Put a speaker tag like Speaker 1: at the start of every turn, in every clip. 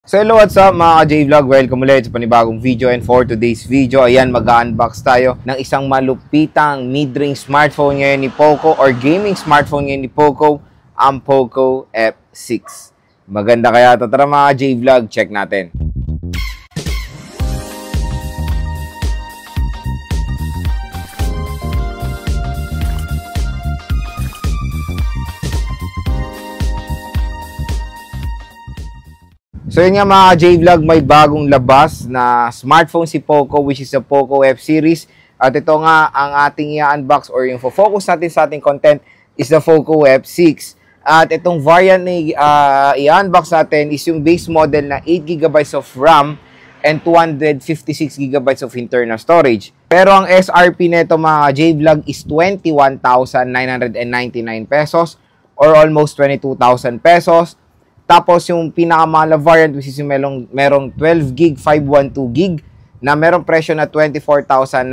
Speaker 1: So hello, what's up mga ka-J-Vlog? Welcome ulit sa panibagong video, and for today's video, ayan, mag-unbox tayo ng isang malupitang mid-range smartphone ngayon ni Poco or gaming smartphone ngayon ni Poco, ang Poco F6. Maganda kaya ito? Tara mga ka-J-Vlog, check natin. So yun nga mga J-Vlog, may bagong labas na smartphone si Poco, which is the Poco F series. At ito nga ang ating i-unbox or yung focus natin sa ating content is the Poco F6. At itong variant na i-unbox natin is yung base model na 8GB of RAM and 256GB of internal storage. Pero ang SRP nito mga J-Vlog is 21,999 pesos or almost 22,000 pesos. Tapos yung pinakamahal na variant which is yung merong 12GB, 512GB na merong presyo na 24,999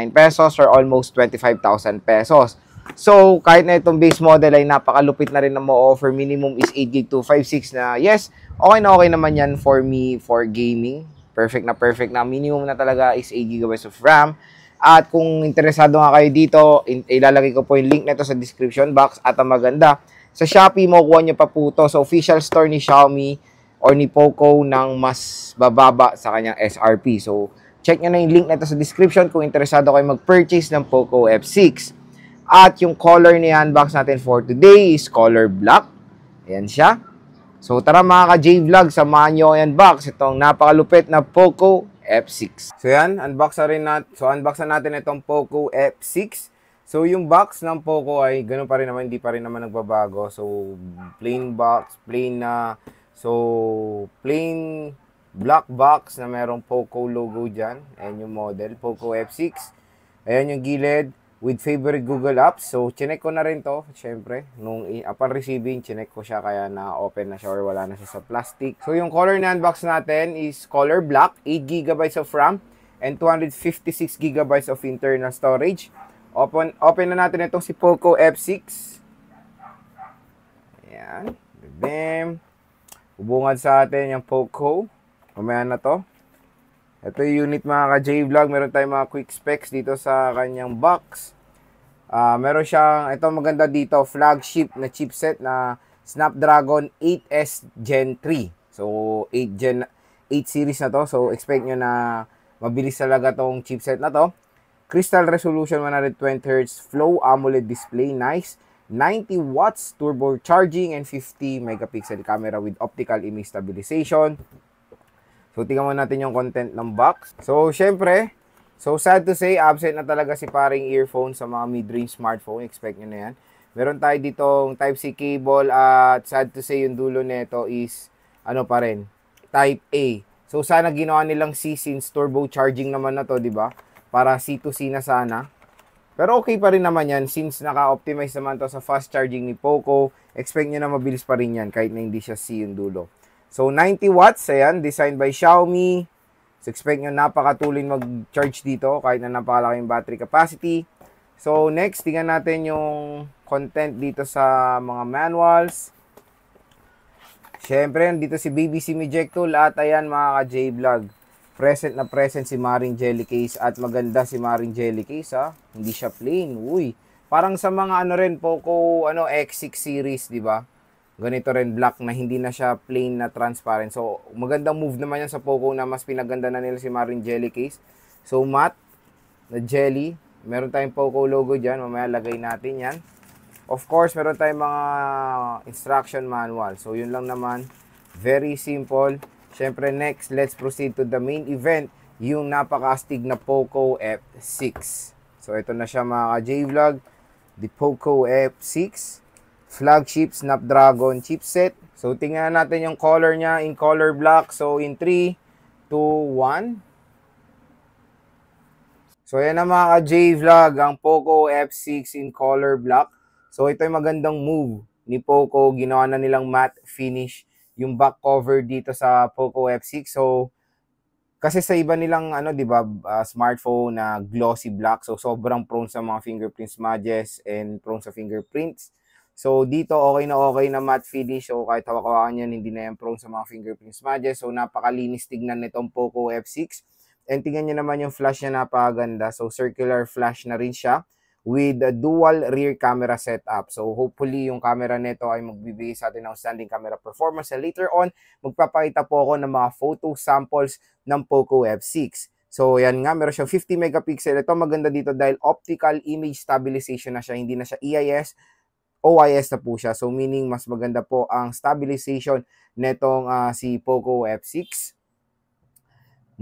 Speaker 1: pesos or almost 25,000 pesos. So, kahit na itong base model ay napakalupit na rin na mo-offer, minimum is 8GB to 56 na yes, okay na okay naman yan for me for gaming. Perfect na minimum na talaga is 8GB of RAM. At kung interesado nga kayo dito, ilalagay ko po yung link nito sa description box. At ang maganda, sa Shopee mo kuha nyo pa po ito sa official store ni Xiaomi or ni Poco ng mas bababa sa kanyang SRP. So, check nyo na yung link nito sa description kung interesado kayo mag-purchase ng Poco F6. At yung color ni unbox natin for today is color black. Ayan siya. So, tara mga ka-J-Vlog, samahan nyo i-unbox itong napakalupit na Poco F6. So, yan. Unbox na natin itong Poco F6. So, yung box ng Poco ay ganoon pa rin naman, hindi pa rin naman nagbabago. So, plain box, plain black box na merong Poco logo dyan. Ayan yung model, Poco F6. Ayan yung gilid with favorite Google Apps. So, chinek ko na rin to, syempre. Upon receiving, chinek ko siya kaya na-open na siya or wala na siya sa plastic. So, yung color na unbox natin is color black, 8GB of RAM, and 256GB of internal storage. Open na natin itong si Poco F6. Ayan. Bam. Hubungan sa atin yung Poco. Mamaya na to. Ito yung unit mga ka-J-Vlog. Meron tayong mga quick specs dito sa kanyang box. Meron siyang, ito maganda dito, flagship na chipset na Snapdragon 8S Gen 3. So, 8 series na to. So, expect nyo na mabilis talaga tong chipset na to. Crystal resolution 120Hz, flow AMOLED display, nice. 90 watts turbo charging and 50 megapixel camera with optical image stabilization. So, tingnan mo natin yung content ng box. So, syempre, sad to say, absent na talaga si paring earphone sa mga mid-range smartphone. Expect nyo na yan. Meron tayo ditong Type-C cable at sad to say, yung dulo nito is, pa rin, Type-A. So, sana ginawa nilang C since turbo charging naman na to, di ba? Para C2C na sana. Pero okay pa rin naman yan since naka-optimize naman to sa fast charging ni Poco. Expect nyo na mabilis pa rin yan kahit na hindi siya C yung dulo. So 90 watts, ayan, designed by Xiaomi. So expect nyo napakatuling mag-charge dito kahit na napakalaking battery capacity. So next, tingnan natin yung content dito sa mga manuals. Siyempre, dito si BBC Eject Tool at ayan mga ka-J-Vlog. Present na present si Maring Jelly Case at maganda si Maring Jelly Case ha. Hindi siya plain. Uy, parang sa mga Poco X6 series, di ba? Ganito rin black na hindi na siya plain na transparent. So, magandang move naman yan sa Poco na mas pinaganda na nila si Maring Jelly Case. So, matte na jelly. Meron tayong Poco logo diyan, mamaya lagay natin 'yan. Of course, meron tayong mga instruction manual. So, yun lang naman. Very simple. Siyempre, next, let's proceed to the main event, yung napaka-astig na Poco F6. So, ito na siya mga ka-J-Vlog, the Poco F6, flagship Snapdragon chipset. So, tingnan natin yung color niya in color black. So, in 3, 2, 1. So, yan na mga ka-J-Vlog, ang Poco F6 in color black. So, ito yung magandang move ni Poco. Ginawa na nilang matte finish yung back cover dito sa Poco F6. So, kasi sa iba nilang, di ba, smartphone na glossy black. So, sobrang prone sa mga fingerprint smudges and prone sa fingerprints. So, dito okay na matte finish. So, kahit hawak-hawakan yan, hindi na yan prone sa mga fingerprint smudges. So, napakalinis tignan nitong Poco F6. And tingnan nyo naman yung flash niya, napakaganda. So, circular flash na rin siya with a dual rear camera setup. So, hopefully, yung camera nito ay magbibigay sa atin ng outstanding camera performance. And later on, magpapakita po ako ng mga photo samples ng Poco F6. So, yan nga, meron siyang 50 megapixel. Ito maganda dito dahil optical image stabilization na siya. Hindi na siya EIS, OIS na po siya. So, meaning mas maganda po ang stabilization netong si Poco F6.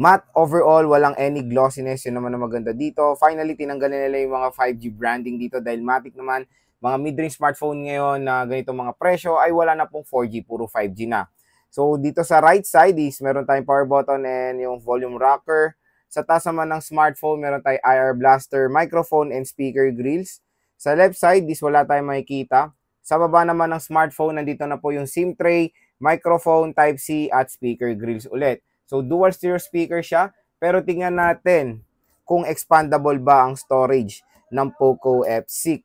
Speaker 1: Matte overall, walang any glossiness. Yun naman na maganda dito. Finally, tinanggal nila yung mga 5G branding dito dahil matik naman, mga mid-range smartphone ngayon na ganitong mga presyo ay wala na pong 4G, puro 5G na. So, dito sa right side is meron tayong power button and yung volume rocker. Sa taas naman ng smartphone, meron tayong IR blaster, microphone, and speaker grills. Sa left side, wala tayong makikita. Sa baba naman ng smartphone, nandito na po yung SIM tray, microphone, Type-C, at speaker grills ulit. So, dual stereo speaker siya. Pero tingnan natin kung expandable ba ang storage ng Poco F6.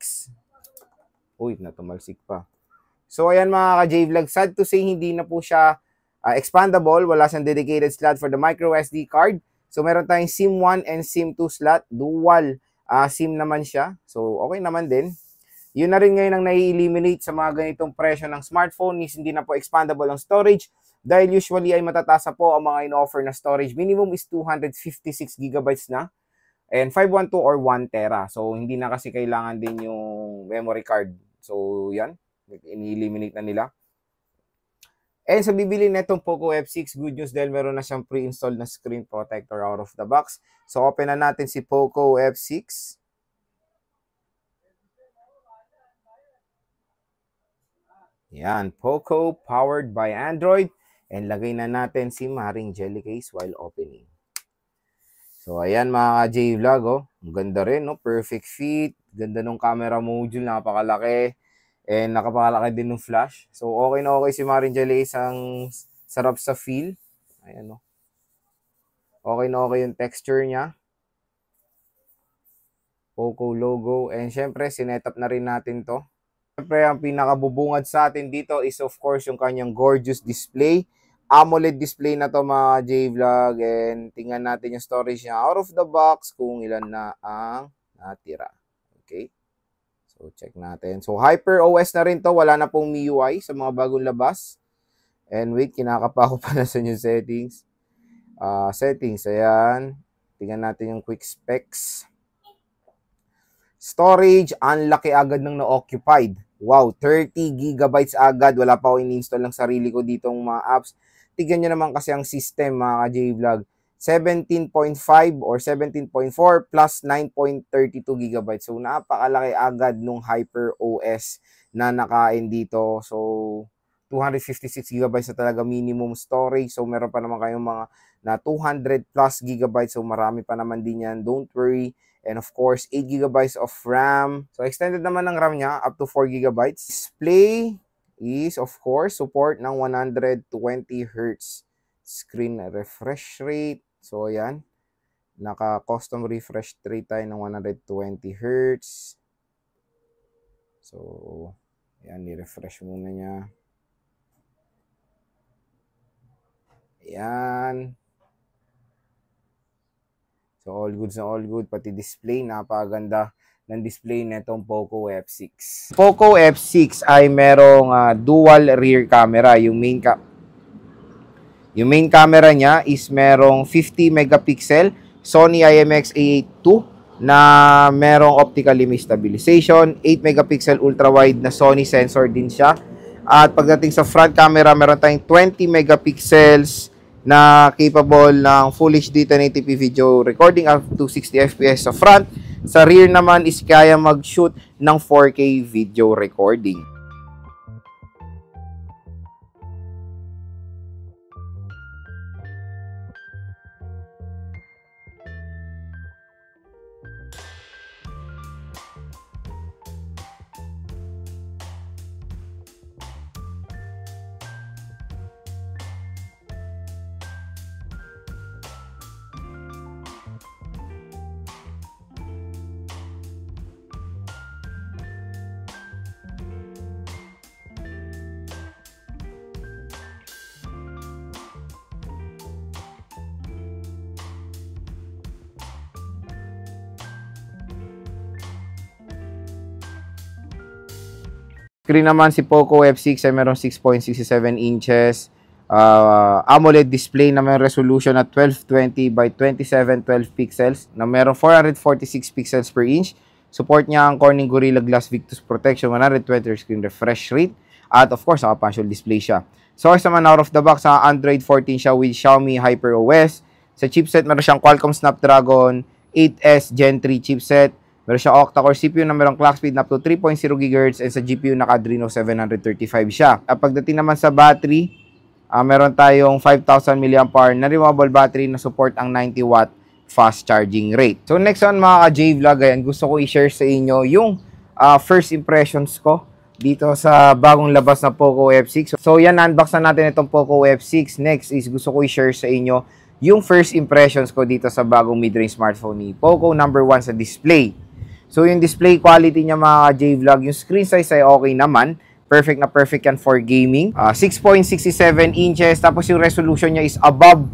Speaker 1: Uy, natumalsik pa. So, ayan mga ka-J-Vlog. Sad to say, hindi na po siya expandable. Wala siyang dedicated slot for the micro SD card. So, meron tayong SIM 1 and SIM 2 slot. Dual SIM naman siya. So, okay naman din. Yun na rin ngayon ang nai-eliminate sa mga ganitong presyo ng smartphone is hindi na po expandable ang storage dahil usually ay matatasa po ang mga in-offer na storage. Minimum is 256 gigabytes na and 512 or 1 tera. So, hindi na kasi kailangan din yung memory card. So, yan. In-eliminate na nila. And sa bibili netong Poco F6, good news dahil meron na siyang pre-installed na screen protector out of the box. So, open na natin si Poco F6. Yan, Poco powered by Android. And lagay na natin si Maring Jelly Case while opening. So, ayan mga J-Vlog, oh. Ang ganda rin, no? Perfect fit. Ganda ng camera module, napakalaki. And nakapakalaki din ng flash. So, okay na okay si Maring Jelly Case. Ang sarap sa feel. Ayan, no? Okay na okay yung texture niya. Poco logo. And syempre, sinet up na rin natin to. Siyempre, ang pinakabubungad sa atin dito is of course yung kanyang gorgeous display. AMOLED display na to mga J-Vlog. And tingnan natin yung storage niya out of the box kung ilan na ang natira. Okay. So, check natin. So, HyperOS na rin to. Wala na pong MIUI sa mga bagong labas. And wait, kinakapa ko pa na sa new settings. Settings, ayan. Tingnan natin yung quick specs. Storage, ang laki agad ng na-occupied. Wow, 30 gigabytes agad. Wala pa ako in-install ng sarili ko ditong mga apps. Tignan nyo naman kasi ang system, mga ka-J-Vlog. 17.5 or 17.4 plus 9.32 gigabytes. So, napakalaki agad nung HyperOS na nakain dito. So, 256 gigabytes na talaga minimum storage. So, meron pa naman kayong mga na 200 plus gigabytes. So, marami pa naman din yan. Don't worry. And of course, 8 gigabytes of RAM. So, extended naman ng RAM niya up to 4 gigabytes. Display is, of course, support ng 120 Hz screen refresh rate. So, ayan. Naka-custom refresh rate tayo ng 120 Hz. So, ayan. Ni-refresh muna niya. Ayan. So, all goods na all good. Pati display, napakaganda ng display nitong Poco F6. Poco F6 ay merong dual rear camera. Yung main camera niya is merong 50 megapixel Sony IMX A8 II na merong optical image stabilization, 8 megapixel ultra-wide na Sony sensor din siya. At pagdating sa front camera, meron tayong 20 megapixels na capable ng Full HD 1080p video recording up to 60 FPS sa front. Sa rear naman is kaya mag-shoot ng 4K video recording. Screen naman si Poco F6 ay meron 6.67 inches. AMOLED display na may resolution at 1220 by 2712 pixels na meron 446 pixels per inch. Support niya ang Corning Gorilla Glass Victus Protection, 120 screen refresh rate, at of course, naka-punch-hole display siya. Source naman out of the box, Android 14 siya with Xiaomi HyperOS. Sa chipset, meron siyang Qualcomm Snapdragon 8S Gen 3 chipset. Meron siyang octa-core CPU na merong clock speed na up to 3.0 GHz, and sa GPU naka Adreno 735 siya. At pagdating naman sa battery, meron tayong 5,000 mAh na removable battery na support ang 90-watt fast charging rate. So next one mga ka-J-Vlog, ayan, gusto ko i-share sa inyo yung first impressions ko dito sa bagong labas na Poco F6. So yan, unbox na natin itong Poco F6. Next is gusto ko i-share sa inyo yung first impressions ko dito sa bagong mid-range smartphone ni Poco. Number 1 sa display. So, yung display quality niya mga J-Vlog, yung screen size ay okay naman. Perfect na perfect yan for gaming. 6.67 inches. Tapos yung resolution niya is above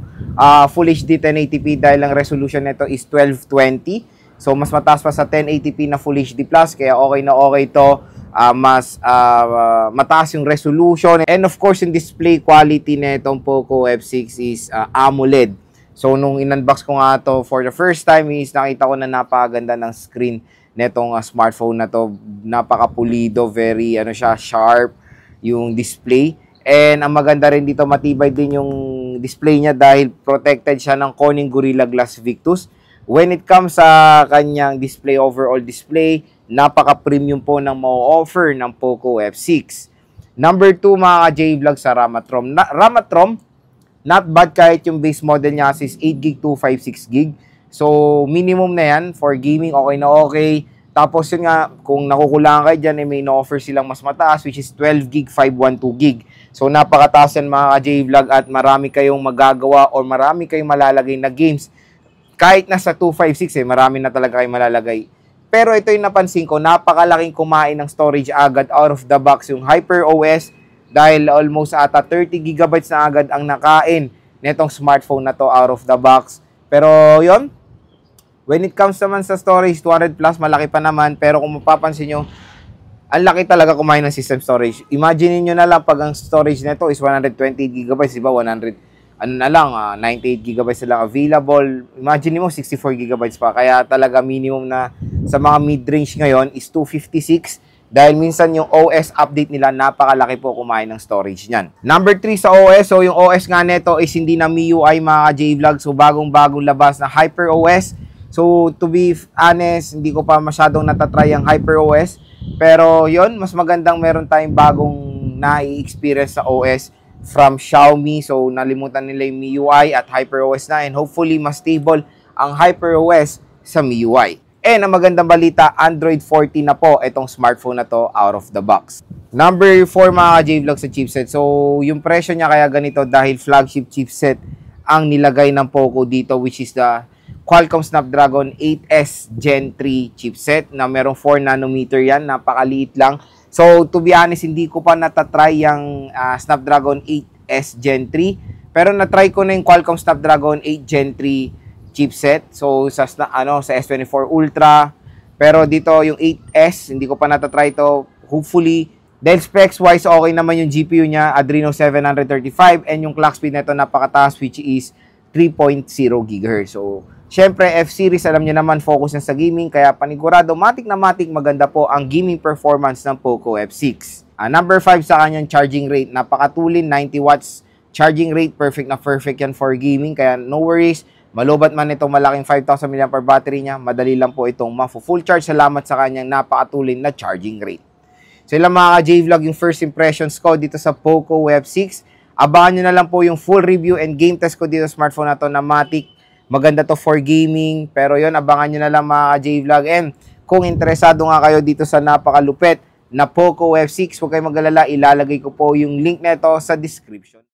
Speaker 1: Full HD 1080p dahil ang resolution nito is 1220. So, mas mataas pa sa 1080p na Full HD+. Kaya okay na okay to. Mas mataas yung resolution. And of course, yung display quality nitong Poco F6 is AMOLED. So, nung in-unbox ko nga to for the first time is nakita ko na napakaganda ng screen netong smartphone na to. Napakapulido, very siya, sharp yung display. And ang maganda rin dito, matibay din yung display niya dahil protected siya ng Corning Gorilla Glass Victus. When it comes sa kanyang display, overall display, napaka-premium po ng ma-offer ng Poco F6. Number 2 mga J-Vlog sa RAM at ROM. RAM at ROM, not bad kahit yung base model niya is 8GB, 256GB. So, minimum na yan for gaming, okay na okay. Tapos yun nga, kung nakukulangan kayo dyan, may na-offer silang mas mataas, which is 12GB, 512GB. So, napakataas yan mga J-Vlog at marami kayong magagawa or marami kayong malalagay na games. Kahit nasa 256 marami na talaga kayong malalagay. Pero ito yung napansin ko, napakalaking kumain ng storage agad out of the box yung HyperOS dahil almost ata 30GB na agad ang nakain netong smartphone na to out of the box. Pero yon, when it comes naman sa storage, 200 plus, malaki pa naman. Pero kung mapapansin nyo, ang laki talaga kumain ng system storage. Imagine nyo na lang pag ang storage nito is 120GB, diba? 98GB na lang available. Imagine mo, 64GB pa. Kaya talaga minimum na sa mga mid-range ngayon is 256. Dahil minsan yung OS update nila, napakalaki po kumain ng storage niyan. Number 3 sa OS. So yung OS nga neto is hindi na MIUI mga J-Vlog. So bagong-bagong labas na HyperOS. So to be honest, hindi ko pa masyadong natatry ang HyperOS. Pero yon, mas magandang meron tayong bagong na-experience sa OS from Xiaomi. So nalimutan nila yung MIUI at HyperOS na. And hopefully mas stable ang HyperOS sa MIUI. And ang magandang balita, Android 14 na po itong smartphone na to out of the box. Number 4 mga J-Vlog sa chipset. So, yung presyo niya kaya ganito dahil flagship chipset ang nilagay ng Poco dito, which is the Qualcomm Snapdragon 8S Gen 3 chipset na merong 4 nanometer yan. Napakaliit lang. So, to be honest, hindi ko pa natatry yung Snapdragon 8S Gen 3. Pero natry ko na yung Qualcomm Snapdragon 8 Gen 3 chipset. So, sa S24 Ultra. Pero dito, yung 8S, hindi ko pa natatry ito. Hopefully, dahil specs-wise, okay naman yung GPU niya, Adreno 735, and yung clock speed nito napakataas, which is 3.0 GHz. So, syempre, F-series, alam niyo naman, focus na sa gaming, kaya panigurado, matik na matik, maganda po ang gaming performance ng Poco F6. Number 5 sa kanyang charging rate, napakatulin, 90 watts charging rate, perfect na perfect yan for gaming, kaya no worries. Malubat man itong malaking 5,000 mAh battery niya, madali lang po itong full charge. Salamat sa kanyang napakatulin na charging rate. So ilang mga J-Vlog yung first impressions ko dito sa Poco F6. Abangan nyo na lang po yung full review and game test ko dito sa smartphone na to na matik. Maganda to for gaming. Pero yon, abangan nyo na lang mga J-Vlog. And kung interesado nga kayo dito sa napakalupet na Poco F6, huwag kayong mag-alala. Ilalagay ko po yung link nito sa description.